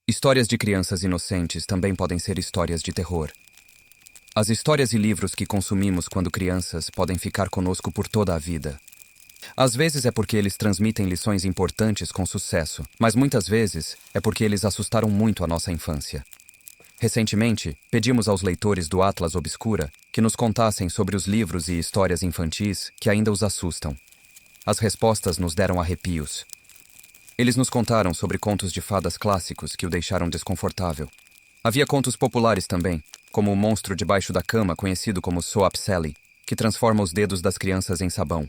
Histórias de crianças inocentes também podem ser histórias de terror. As histórias e livros que consumimos quando crianças podem ficar conosco por toda a vida. Às vezes é porque eles transmitem lições importantes com sucesso, mas muitas vezes é porque eles assustaram muito a nossa infância. Recentemente, pedimos aos leitores do Atlas Obscura que nos contassem sobre os livros e histórias infantis que ainda os assustam. As respostas nos deram arrepios. Eles nos contaram sobre contos de fadas clássicos que o deixaram desconfortável. Havia contos populares também, como o monstro debaixo da cama, conhecido como Soap Sally, que transforma os dedos das crianças em sabão.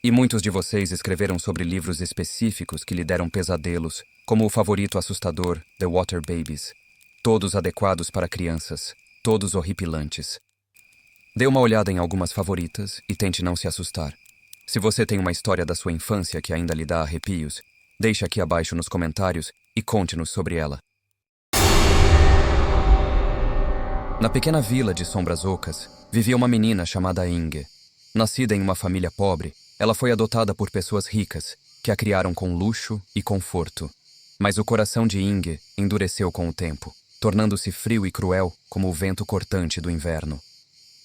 E muitos de vocês escreveram sobre livros específicos que lhe deram pesadelos, como o favorito assustador, The Water Babies. Todos adequados para crianças, todos horripilantes. Dê uma olhada em algumas favoritas e tente não se assustar. Se você tem uma história da sua infância que ainda lhe dá arrepios, deixe aqui abaixo nos comentários e conte-nos sobre ela. Na pequena vila de Sombras Ocas, vivia uma menina chamada Inge. Nascida em uma família pobre, ela foi adotada por pessoas ricas, que a criaram com luxo e conforto. Mas o coração de Inge endureceu com o tempo, tornando-se frio e cruel como o vento cortante do inverno.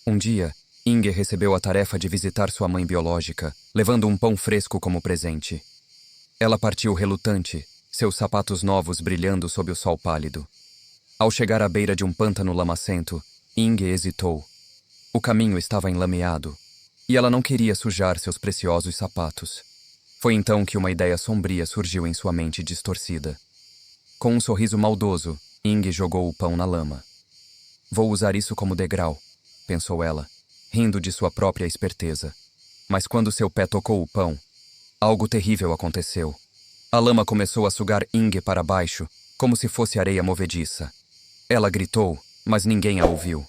Um dia, Inge recebeu a tarefa de visitar sua mãe biológica, levando um pão fresco como presente. Ela partiu relutante, seus sapatos novos brilhando sob o sol pálido. Ao chegar à beira de um pântano lamacento, Inge hesitou. O caminho estava enlameado, e ela não queria sujar seus preciosos sapatos. Foi então que uma ideia sombria surgiu em sua mente distorcida. Com um sorriso maldoso, Inge jogou o pão na lama. Vou usar isso como degrau, pensou ela, rindo de sua própria esperteza. Mas quando seu pé tocou o pão, algo terrível aconteceu. A lama começou a sugar Inge para baixo, como se fosse areia movediça. Ela gritou, mas ninguém a ouviu.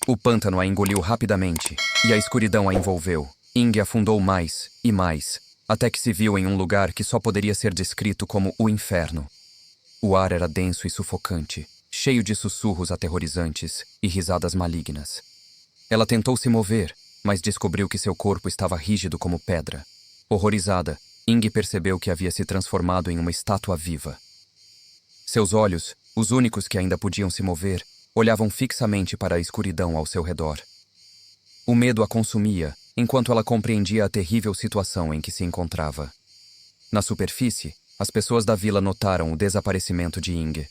O pântano a engoliu rapidamente, e a escuridão a envolveu. Inge afundou mais e mais, até que se viu em um lugar que só poderia ser descrito como o inferno. O ar era denso e sufocante, cheio de sussurros aterrorizantes e risadas malignas. Ela tentou se mover, mas descobriu que seu corpo estava rígido como pedra. Horrorizada, Inge percebeu que havia se transformado em uma estátua viva. Seus olhos, os únicos que ainda podiam se mover, olhavam fixamente para a escuridão ao seu redor. O medo a consumia, enquanto ela compreendia a terrível situação em que se encontrava. Na superfície, as pessoas da vila notaram o desaparecimento de Inge.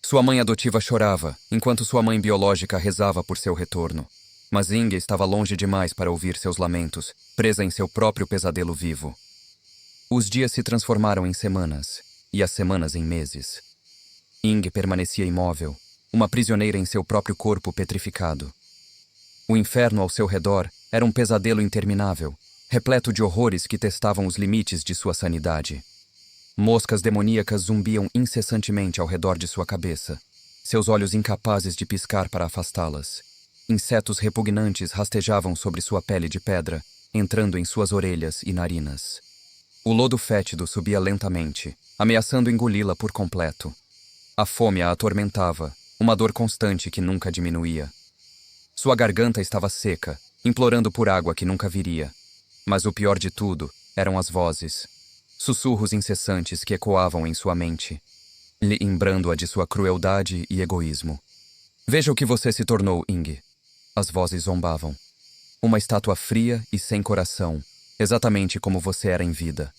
Sua mãe adotiva chorava, enquanto sua mãe biológica rezava por seu retorno. Mas Inge estava longe demais para ouvir seus lamentos, presa em seu próprio pesadelo vivo. Os dias se transformaram em semanas, e as semanas em meses. Inge permanecia imóvel, uma prisioneira em seu próprio corpo petrificado. O inferno ao seu redor era um pesadelo interminável, repleto de horrores que testavam os limites de sua sanidade. Moscas demoníacas zumbiam incessantemente ao redor de sua cabeça, seus olhos incapazes de piscar para afastá-las. Insetos repugnantes rastejavam sobre sua pele de pedra, entrando em suas orelhas e narinas. O lodo fétido subia lentamente, ameaçando engoli-la por completo. A fome a atormentava, uma dor constante que nunca diminuía. Sua garganta estava seca, implorando por água que nunca viria. Mas o pior de tudo eram as vozes. Sussurros incessantes que ecoavam em sua mente, lhe imbrando-a de sua crueldade e egoísmo. Veja o que você se tornou, Inge. As vozes zombavam. Uma estátua fria e sem coração, exatamente como você era em vida.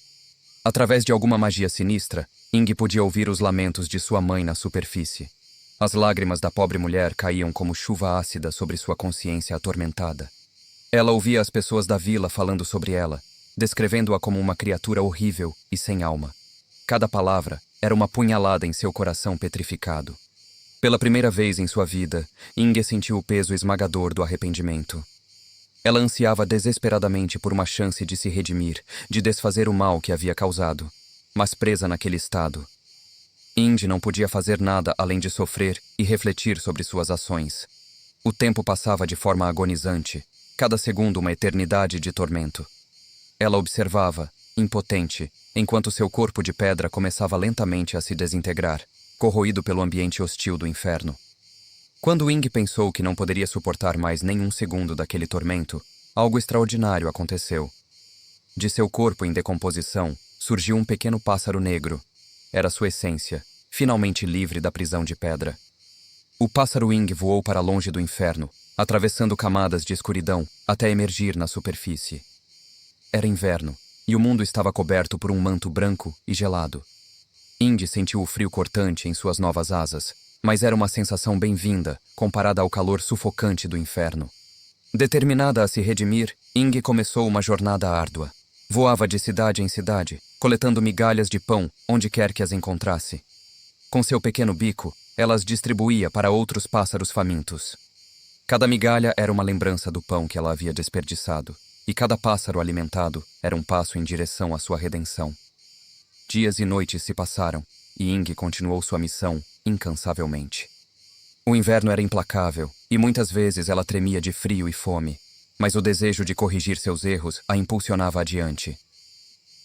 Através de alguma magia sinistra, Inge podia ouvir os lamentos de sua mãe na superfície. As lágrimas da pobre mulher caíam como chuva ácida sobre sua consciência atormentada. Ela ouvia as pessoas da vila falando sobre ela, descrevendo-a como uma criatura horrível e sem alma. Cada palavra era uma punhalada em seu coração petrificado. Pela primeira vez em sua vida, Inge sentiu o peso esmagador do arrependimento. Ela ansiava desesperadamente por uma chance de se redimir, de desfazer o mal que havia causado, mas presa naquele estado. Inge não podia fazer nada além de sofrer e refletir sobre suas ações. O tempo passava de forma agonizante, cada segundo uma eternidade de tormento. Ela observava, impotente, enquanto seu corpo de pedra começava lentamente a se desintegrar, corroído pelo ambiente hostil do inferno. Quando Inge pensou que não poderia suportar mais nenhum segundo daquele tormento, algo extraordinário aconteceu. De seu corpo em decomposição, surgiu um pequeno pássaro negro. Era sua essência, finalmente livre da prisão de pedra. O pássaro Ing voou para longe do inferno, atravessando camadas de escuridão até emergir na superfície. Era inverno, e o mundo estava coberto por um manto branco e gelado. Ing sentiu o frio cortante em suas novas asas, mas era uma sensação bem-vinda comparada ao calor sufocante do inferno. Determinada a se redimir, Ing começou uma jornada árdua. Voava de cidade em cidade, coletando migalhas de pão onde quer que as encontrasse. Com seu pequeno bico, ela as distribuía para outros pássaros famintos. Cada migalha era uma lembrança do pão que ela havia desperdiçado, e cada pássaro alimentado era um passo em direção à sua redenção. Dias e noites se passaram, e Ing continuou sua missão incansavelmente. O inverno era implacável, e muitas vezes ela tremia de frio e fome, mas o desejo de corrigir seus erros a impulsionava adiante.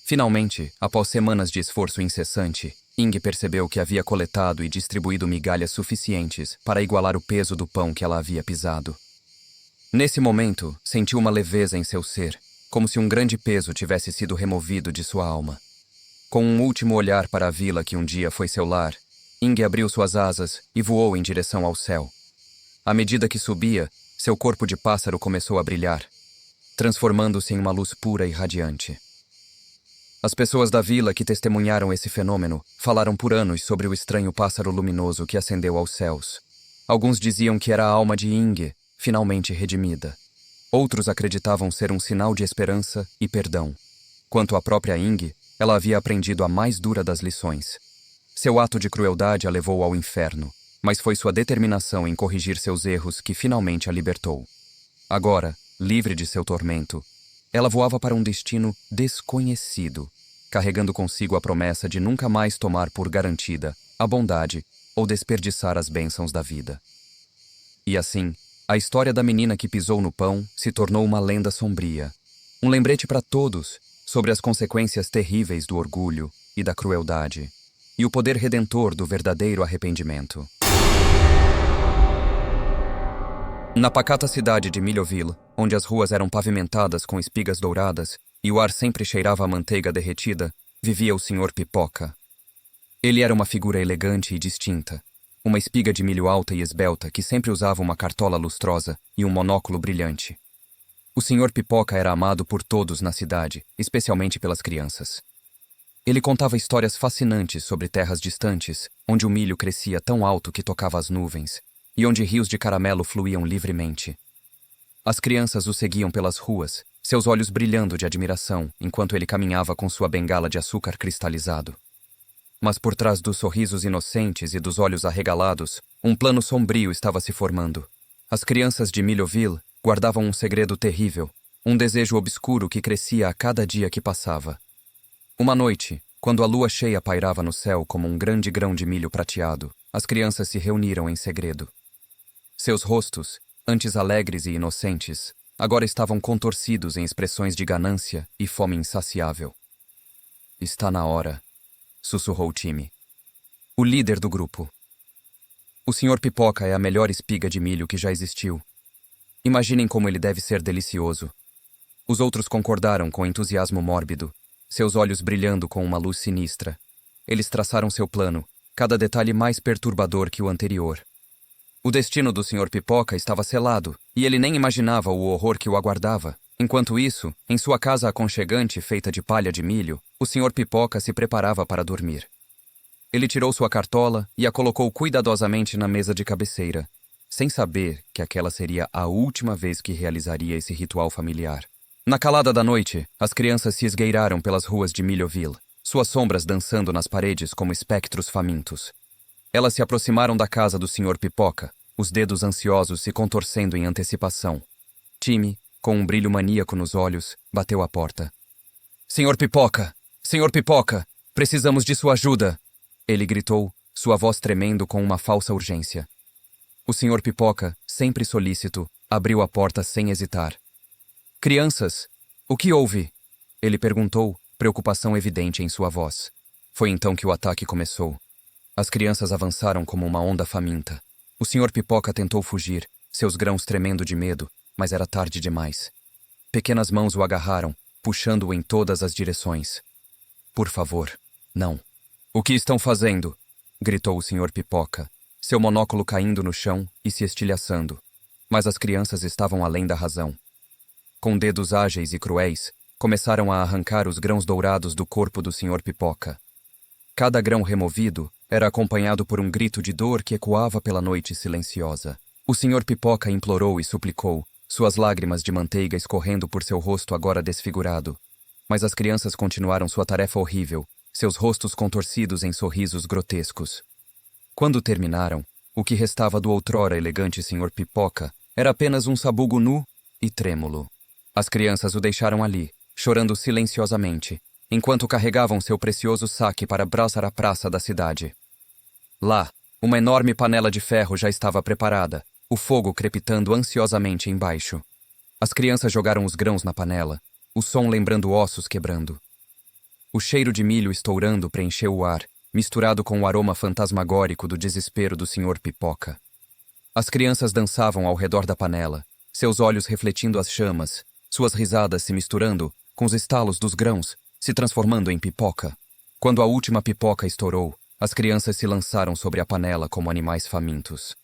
Finalmente, após semanas de esforço incessante, Ing percebeu que havia coletado e distribuído migalhas suficientes para igualar o peso do pão que ela havia pisado. Nesse momento, sentiu uma leveza em seu ser, como se um grande peso tivesse sido removido de sua alma. Com um último olhar para a vila que um dia foi seu lar, Ing abriu suas asas e voou em direção ao céu. À medida que subia, seu corpo de pássaro começou a brilhar, transformando-se em uma luz pura e radiante. As pessoas da vila que testemunharam esse fenômeno falaram por anos sobre o estranho pássaro luminoso que ascendeu aos céus. Alguns diziam que era a alma de Ing, finalmente redimida. Outros acreditavam ser um sinal de esperança e perdão. Quanto à própria Ing, ela havia aprendido a mais dura das lições. Seu ato de crueldade a levou ao inferno, mas foi sua determinação em corrigir seus erros que finalmente a libertou. Agora, livre de seu tormento, ela voava para um destino desconhecido, carregando consigo a promessa de nunca mais tomar por garantida a bondade ou desperdiçar as bênçãos da vida. E assim, a história da menina que pisou no pão se tornou uma lenda sombria, um lembrete para todos sobre as consequências terríveis do orgulho e da crueldade, e o poder redentor do verdadeiro arrependimento. Na pacata cidade de Milhoville, onde as ruas eram pavimentadas com espigas douradas e o ar sempre cheirava a manteiga derretida, vivia o Sr. Pipoca. Ele era uma figura elegante e distinta, uma espiga de milho alta e esbelta que sempre usava uma cartola lustrosa e um monóculo brilhante. O Sr. Pipoca era amado por todos na cidade, especialmente pelas crianças. Ele contava histórias fascinantes sobre terras distantes, onde o milho crescia tão alto que tocava as nuvens, e onde rios de caramelo fluíam livremente. As crianças o seguiam pelas ruas, seus olhos brilhando de admiração, enquanto ele caminhava com sua bengala de açúcar cristalizado. Mas por trás dos sorrisos inocentes e dos olhos arregalados, um plano sombrio estava se formando. As crianças de Milhoville guardavam um segredo terrível, um desejo obscuro que crescia a cada dia que passava. Uma noite, quando a lua cheia pairava no céu como um grande grão de milho prateado, as crianças se reuniram em segredo. Seus rostos, antes alegres e inocentes, agora estavam contorcidos em expressões de ganância e fome insaciável. "Está na hora", sussurrou Timmy, o líder do grupo. "O Sr. Pipoca é a melhor espiga de milho que já existiu. Imaginem como ele deve ser delicioso." Os outros concordaram com entusiasmo mórbido, seus olhos brilhando com uma luz sinistra. Eles traçaram seu plano, cada detalhe mais perturbador que o anterior. O destino do Sr. Pipoca estava selado, e ele nem imaginava o horror que o aguardava. Enquanto isso, em sua casa aconchegante feita de palha de milho, o Sr. Pipoca se preparava para dormir. Ele tirou sua cartola e a colocou cuidadosamente na mesa de cabeceira, sem saber que aquela seria a última vez que realizaria esse ritual familiar. Na calada da noite, as crianças se esgueiraram pelas ruas de Milhoville, suas sombras dançando nas paredes como espectros famintos. Elas se aproximaram da casa do Sr. Pipoca, os dedos ansiosos se contorcendo em antecipação. Timmy, com um brilho maníaco nos olhos, bateu à porta. "Sr. Pipoca! Sr. Pipoca! Precisamos de sua ajuda!" Ele gritou, sua voz tremendo com uma falsa urgência. O Sr. Pipoca, sempre solícito, abriu a porta sem hesitar. "Crianças, o que houve?" Ele perguntou, preocupação evidente em sua voz. Foi então que o ataque começou. As crianças avançaram como uma onda faminta. O Sr. Pipoca tentou fugir, seus grãos tremendo de medo, mas era tarde demais. Pequenas mãos o agarraram, puxando-o em todas as direções. "Por favor, não." "O que estão fazendo?" gritou o Sr. Pipoca, seu monóculo caindo no chão e se estilhaçando. Mas as crianças estavam além da razão. Com dedos ágeis e cruéis, começaram a arrancar os grãos dourados do corpo do Sr. Pipoca. Cada grão removido era acompanhado por um grito de dor que ecoava pela noite silenciosa. O Sr. Pipoca implorou e suplicou, suas lágrimas de manteiga escorrendo por seu rosto agora desfigurado. Mas as crianças continuaram sua tarefa horrível, seus rostos contorcidos em sorrisos grotescos. Quando terminaram, o que restava do outrora elegante Sr. Pipoca era apenas um sabugo nu e trêmulo. As crianças o deixaram ali, chorando silenciosamente, enquanto carregavam seu precioso saque para abraçar a praça da cidade. Lá, uma enorme panela de ferro já estava preparada, o fogo crepitando ansiosamente embaixo. As crianças jogaram os grãos na panela, o som lembrando ossos quebrando. O cheiro de milho estourando preencheu o ar, misturado com o aroma fantasmagórico do desespero do Sr. Pipoca. As crianças dançavam ao redor da panela, seus olhos refletindo as chamas, suas risadas se misturando com os estalos dos grãos, se transformando em pipoca. Quando a última pipoca estourou, as crianças se lançaram sobre a panela como animais famintos.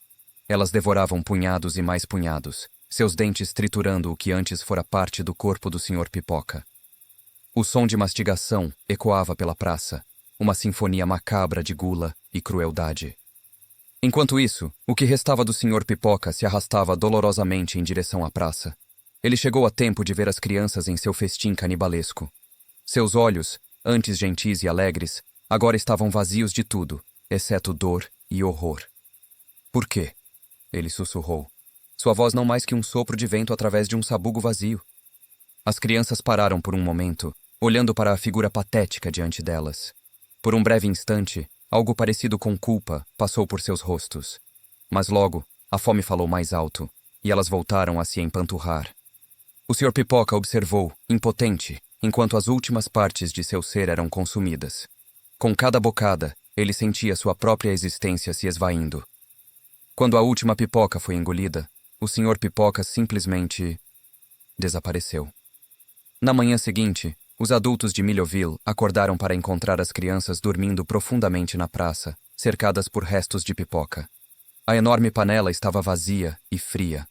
Elas devoravam punhados e mais punhados, seus dentes triturando o que antes fora parte do corpo do Sr. Pipoca. O som de mastigação ecoava pela praça, uma sinfonia macabra de gula e crueldade. Enquanto isso, o que restava do Sr. Pipoca se arrastava dolorosamente em direção à praça. Ele chegou a tempo de ver as crianças em seu festim canibalesco. Seus olhos, antes gentis e alegres, agora estavam vazios de tudo, exceto dor e horror. Por quê? Ele sussurrou. Sua voz não mais que um sopro de vento através de um sabugo vazio. As crianças pararam por um momento, olhando para a figura patética diante delas. Por um breve instante, algo parecido com culpa passou por seus rostos. Mas logo, a fome falou mais alto, e elas voltaram a se empanturrar. O Sr. Pipoca observou, impotente, enquanto as últimas partes de seu ser eram consumidas. Com cada bocada, ele sentia sua própria existência se esvaindo. Quando a última pipoca foi engolida, o Sr. Pipoca simplesmente desapareceu. Na manhã seguinte, os adultos de Millville acordaram para encontrar as crianças dormindo profundamente na praça, cercadas por restos de pipoca. A enorme panela estava vazia e fria.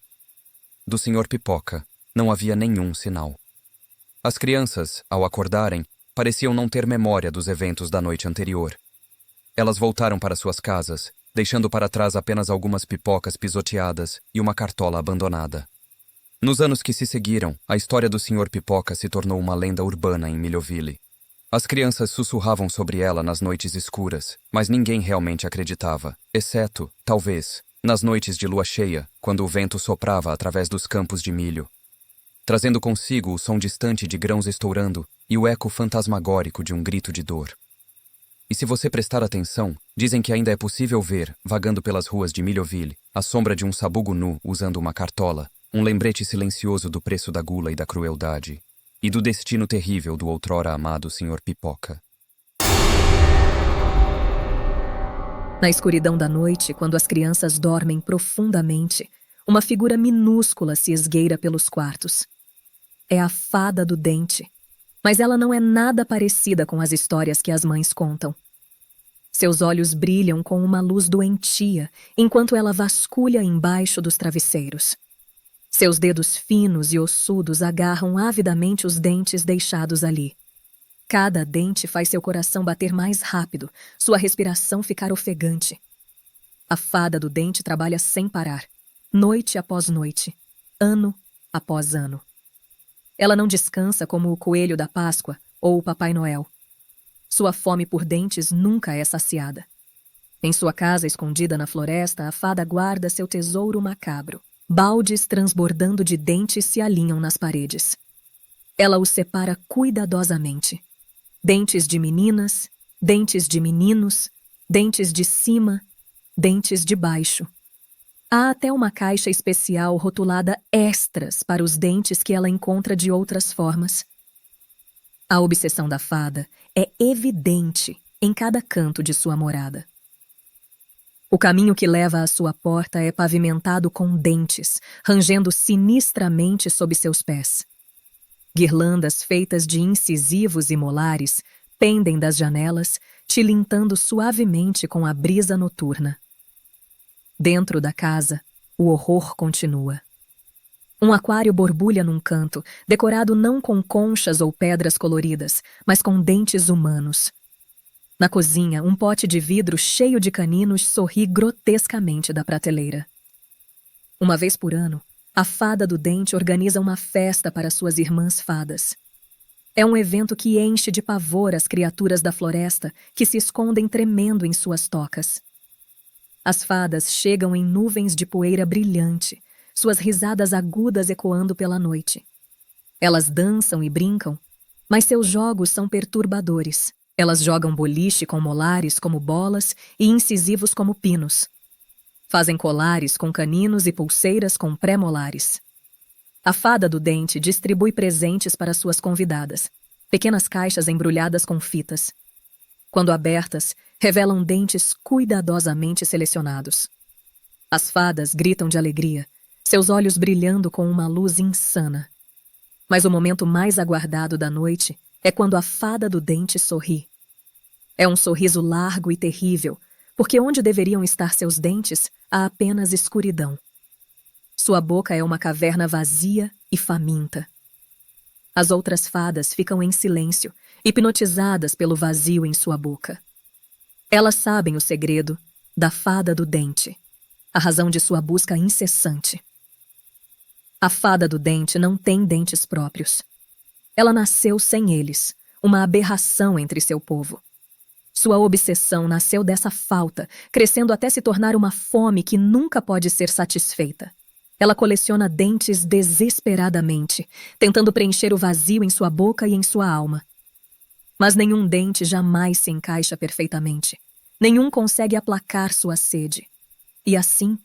Do Sr. Pipoca não havia nenhum sinal. As crianças, ao acordarem, pareciam não ter memória dos eventos da noite anterior. Elas voltaram para suas casas, deixando para trás apenas algumas pipocas pisoteadas e uma cartola abandonada. Nos anos que se seguiram, a história do Sr. Pipoca se tornou uma lenda urbana em Millville. As crianças sussurravam sobre ela nas noites escuras, mas ninguém realmente acreditava, exceto, talvez, nas noites de lua cheia, quando o vento soprava através dos campos de milho, trazendo consigo o som distante de grãos estourando e o eco fantasmagórico de um grito de dor. E se você prestar atenção, dizem que ainda é possível ver, vagando pelas ruas de Millville, a sombra de um sabugo nu usando uma cartola, um lembrete silencioso do preço da gula e da crueldade, e do destino terrível do outrora amado Sr. Pipoca. Na escuridão da noite, quando as crianças dormem profundamente, uma figura minúscula se esgueira pelos quartos. É a fada do dente, mas ela não é nada parecida com as histórias que as mães contam. Seus olhos brilham com uma luz doentia, enquanto ela vasculha embaixo dos travesseiros. Seus dedos finos e ossudos agarram avidamente os dentes deixados ali. Cada dente faz seu coração bater mais rápido, sua respiração ficar ofegante. A fada do dente trabalha sem parar, noite após noite, ano após ano. Ela não descansa como o coelho da Páscoa ou o Papai Noel. Sua fome por dentes nunca é saciada. Em sua casa escondida na floresta, a fada guarda seu tesouro macabro. Baldes transbordando de dentes se alinham nas paredes. Ela os separa cuidadosamente. Dentes de meninas, dentes de meninos, dentes de cima, dentes de baixo. Há até uma caixa especial rotulada extras para os dentes que ela encontra de outras formas. A obsessão da fada é evidente em cada canto de sua morada. O caminho que leva à sua porta é pavimentado com dentes, rangendo sinistramente sob seus pés. Guirlandas feitas de incisivos e molares pendem das janelas, tilintando suavemente com a brisa noturna. Dentro da casa, o horror continua. Um aquário borbulha num canto, decorado não com conchas ou pedras coloridas, mas com dentes humanos. Na cozinha, um pote de vidro cheio de caninos sorri grotescamente da prateleira. Uma vez por ano, a fada do dente organiza uma festa para suas irmãs fadas. É um evento que enche de pavor as criaturas da floresta que se escondem tremendo em suas tocas. As fadas chegam em nuvens de poeira brilhante, suas risadas agudas ecoando pela noite. Elas dançam e brincam, mas seus jogos são perturbadores. Elas jogam boliche com molares como bolas e incisivos como pinos. Fazem colares com caninos e pulseiras com pré-molares. A fada do dente distribui presentes para suas convidadas, pequenas caixas embrulhadas com fitas. Quando abertas, revelam dentes cuidadosamente selecionados. As fadas gritam de alegria, seus olhos brilhando com uma luz insana. Mas o momento mais aguardado da noite é quando a fada do dente sorri. É um sorriso largo e terrível, porque onde deveriam estar seus dentes, há apenas escuridão. Sua boca é uma caverna vazia e faminta. As outras fadas ficam em silêncio, hipnotizadas pelo vazio em sua boca. Elas sabem o segredo da fada do dente, a razão de sua busca incessante. A fada do dente não tem dentes próprios. Ela nasceu sem eles, uma aberração entre seu povo. Sua obsessão nasceu dessa falta, crescendo até se tornar uma fome que nunca pode ser satisfeita. Ela coleciona dentes desesperadamente, tentando preencher o vazio em sua boca e em sua alma. Mas nenhum dente jamais se encaixa perfeitamente. Nenhum consegue aplacar sua sede. E assim,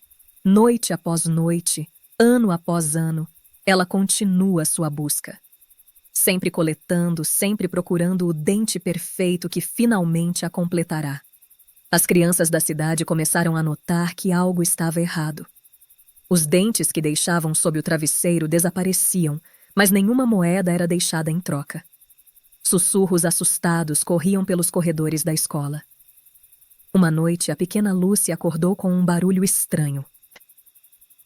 noite após noite, ano após ano, ela continua sua busca. Sempre coletando, sempre procurando o dente perfeito que finalmente a completará. As crianças da cidade começaram a notar que algo estava errado. Os dentes que deixavam sob o travesseiro desapareciam, mas nenhuma moeda era deixada em troca. Sussurros assustados corriam pelos corredores da escola. Uma noite, a pequena Lucy acordou com um barulho estranho.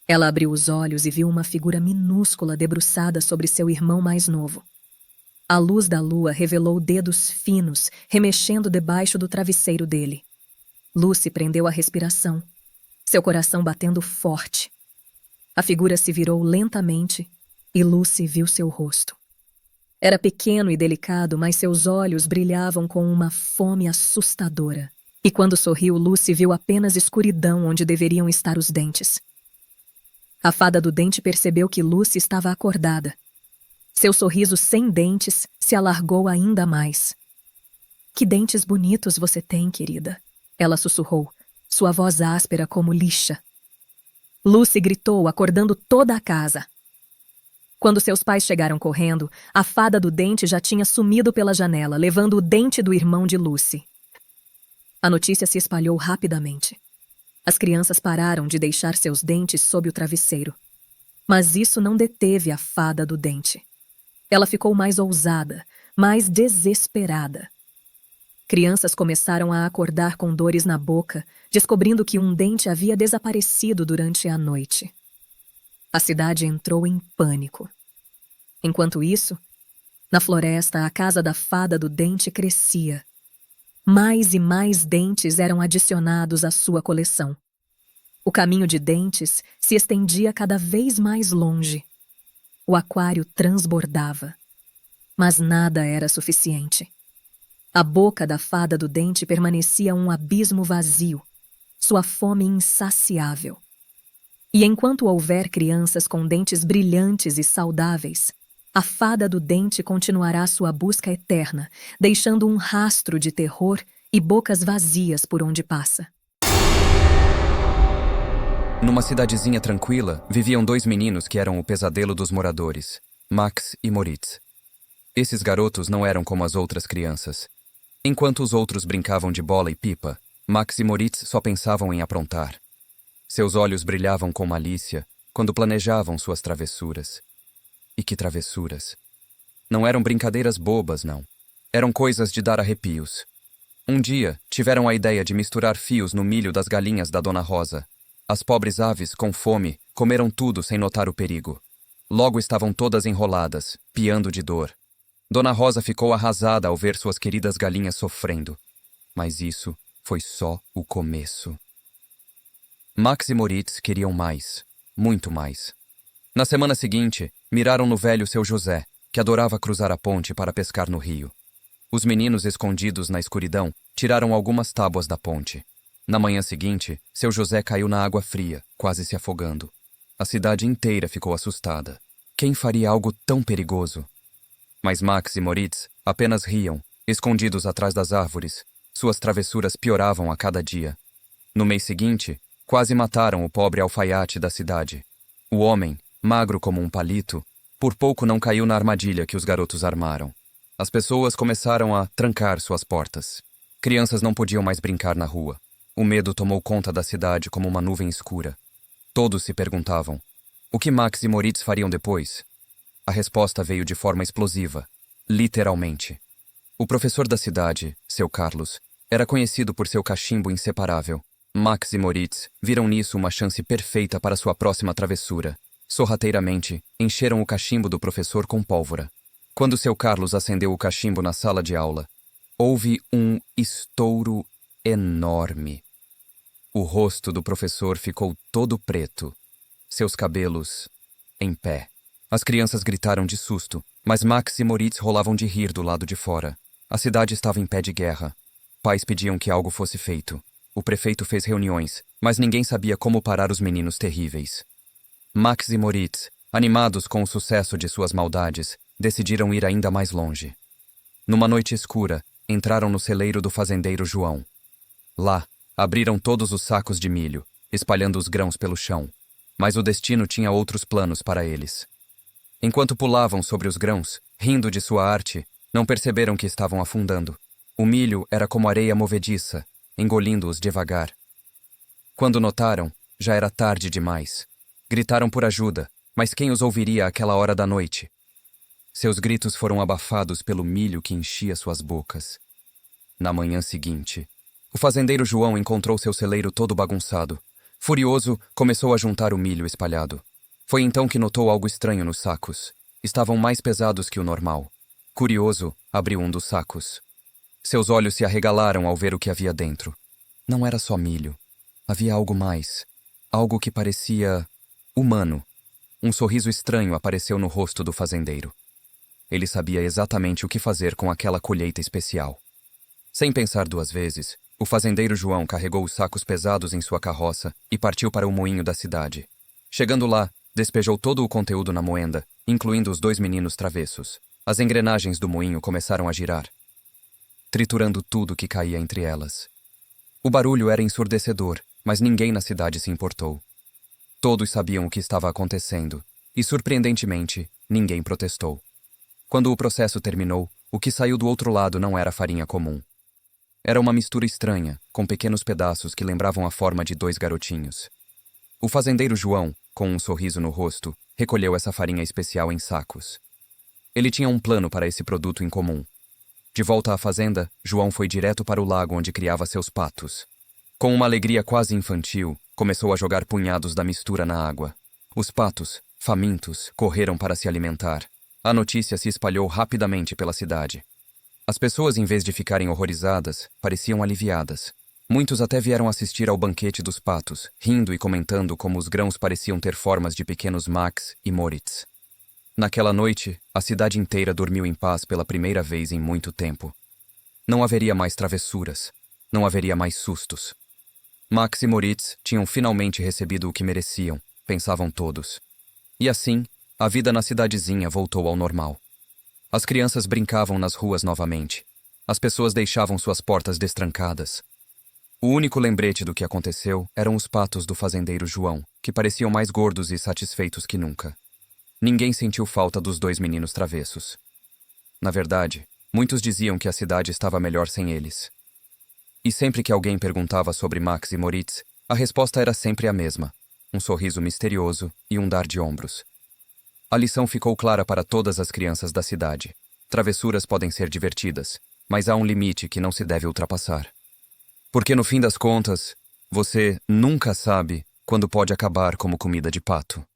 Ela abriu os olhos e viu uma figura minúscula debruçada sobre seu irmão mais novo. A luz da lua revelou dedos finos, remexendo debaixo do travesseiro dele. Lucy prendeu a respiração, seu coração batendo forte. A figura se virou lentamente e Lucy viu seu rosto. Era pequeno e delicado, mas seus olhos brilhavam com uma fome assustadora. E quando sorriu, Lucy viu apenas escuridão onde deveriam estar os dentes. A fada do dente percebeu que Lucy estava acordada. Seu sorriso sem dentes se alargou ainda mais. Que dentes bonitos você tem, querida, ela sussurrou, sua voz áspera como lixa. Lucy gritou, acordando toda a casa. Quando seus pais chegaram correndo, a fada do dente já tinha sumido pela janela, levando o dente do irmão de Lucy. A notícia se espalhou rapidamente. As crianças pararam de deixar seus dentes sob o travesseiro. Mas isso não deteve a fada do dente. Ela ficou mais ousada, mais desesperada. Crianças começaram a acordar com dores na boca, descobrindo que um dente havia desaparecido durante a noite. A cidade entrou em pânico. Enquanto isso, na floresta, a casa da fada do dente crescia. Mais e mais dentes eram adicionados à sua coleção. O caminho de dentes se estendia cada vez mais longe. O aquário transbordava. Mas nada era suficiente. A boca da fada do dente permanecia um abismo vazio, sua fome insaciável. E enquanto houver crianças com dentes brilhantes e saudáveis, a fada do dente continuará sua busca eterna, deixando um rastro de terror e bocas vazias por onde passa. Numa cidadezinha tranquila, viviam dois meninos que eram o pesadelo dos moradores, Max e Moritz. Esses garotos não eram como as outras crianças. Enquanto os outros brincavam de bola e pipa, Max e Moritz só pensavam em aprontar. Seus olhos brilhavam com malícia quando planejavam suas travessuras. E que travessuras! Não eram brincadeiras bobas, não. Eram coisas de dar arrepios. Um dia, tiveram a ideia de misturar fios no milho das galinhas da Dona Rosa. As pobres aves, com fome, comeram tudo sem notar o perigo. Logo estavam todas enroladas, piando de dor. Dona Rosa ficou arrasada ao ver suas queridas galinhas sofrendo. Mas isso foi só o começo. Max e Moritz queriam mais, muito mais. Na semana seguinte, miraram no velho seu José, que adorava cruzar a ponte para pescar no rio. Os meninos, escondidos na escuridão, tiraram algumas tábuas da ponte. Na manhã seguinte, seu José caiu na água fria, quase se afogando. A cidade inteira ficou assustada. Quem faria algo tão perigoso? Mas Max e Moritz apenas riam, escondidos atrás das árvores. Suas travessuras pioravam a cada dia. No mês seguinte, quase mataram o pobre alfaiate da cidade. O homem, magro como um palito, por pouco não caiu na armadilha que os garotos armaram. As pessoas começaram a trancar suas portas. Crianças não podiam mais brincar na rua. O medo tomou conta da cidade como uma nuvem escura. Todos se perguntavam: o que Max e Moritz fariam depois? A resposta veio de forma explosiva, literalmente. O professor da cidade, seu Carlos, era conhecido por seu cachimbo inseparável. Max e Moritz viram nisso uma chance perfeita para sua próxima travessura. Sorrateiramente, encheram o cachimbo do professor com pólvora. Quando seu Carlos acendeu o cachimbo na sala de aula, houve um estouro enorme. O rosto do professor ficou todo preto, seus cabelos em pé. As crianças gritaram de susto, mas Max e Moritz rolavam de rir do lado de fora. A cidade estava em pé de guerra. Pais pediam que algo fosse feito. O prefeito fez reuniões, mas ninguém sabia como parar os meninos terríveis. Max e Moritz, animados com o sucesso de suas maldades, decidiram ir ainda mais longe. Numa noite escura, entraram no celeiro do fazendeiro João. Lá, abriram todos os sacos de milho, espalhando os grãos pelo chão. Mas o destino tinha outros planos para eles. Enquanto pulavam sobre os grãos, rindo de sua arte, não perceberam que estavam afundando. O milho era como areia movediça, engolindo-os devagar. Quando notaram, já era tarde demais. Gritaram por ajuda, mas quem os ouviria àquela hora da noite? Seus gritos foram abafados pelo milho que enchia suas bocas. Na manhã seguinte, o fazendeiro João encontrou seu celeiro todo bagunçado. Furioso, começou a juntar o milho espalhado. Foi então que notou algo estranho nos sacos. Estavam mais pesados que o normal. Curioso, abriu um dos sacos. Seus olhos se arregalaram ao ver o que havia dentro. Não era só milho. Havia algo mais. Algo que parecia humano. Um sorriso estranho apareceu no rosto do fazendeiro. Ele sabia exatamente o que fazer com aquela colheita especial. Sem pensar duas vezes, o fazendeiro João carregou os sacos pesados em sua carroça e partiu para o moinho da cidade. Chegando lá, despejou todo o conteúdo na moenda, incluindo os 2 meninos travessos. As engrenagens do moinho começaram a girar, triturando tudo que caía entre elas. O barulho era ensurdecedor, mas ninguém na cidade se importou. Todos sabiam o que estava acontecendo, e, surpreendentemente, ninguém protestou. Quando o processo terminou, o que saiu do outro lado não era farinha comum. Era uma mistura estranha, com pequenos pedaços que lembravam a forma de 2 garotinhos. O fazendeiro João, com um sorriso no rosto, recolheu essa farinha especial em sacos. Ele tinha um plano para esse produto incomum. De volta à fazenda, João foi direto para o lago onde criava seus patos. Com uma alegria quase infantil, começou a jogar punhados da mistura na água. Os patos, famintos, correram para se alimentar. A notícia se espalhou rapidamente pela cidade. As pessoas, em vez de ficarem horrorizadas, pareciam aliviadas. Muitos até vieram assistir ao banquete dos patos, rindo e comentando como os grãos pareciam ter formas de pequenos Max e Moritz. Naquela noite, a cidade inteira dormiu em paz pela primeira vez em muito tempo. Não haveria mais travessuras. Não haveria mais sustos. Max e Moritz tinham finalmente recebido o que mereciam, pensavam todos. E assim, a vida na cidadezinha voltou ao normal. As crianças brincavam nas ruas novamente. As pessoas deixavam suas portas destrancadas. O único lembrete do que aconteceu eram os patos do fazendeiro João, que pareciam mais gordos e satisfeitos que nunca. Ninguém sentiu falta dos 2 meninos travessos. Na verdade, muitos diziam que a cidade estava melhor sem eles. E sempre que alguém perguntava sobre Max e Moritz, a resposta era sempre a mesma: um sorriso misterioso e um dar de ombros. A lição ficou clara para todas as crianças da cidade. Travessuras podem ser divertidas, mas há um limite que não se deve ultrapassar. Porque no fim das contas, você nunca sabe quando pode acabar como comida de pato.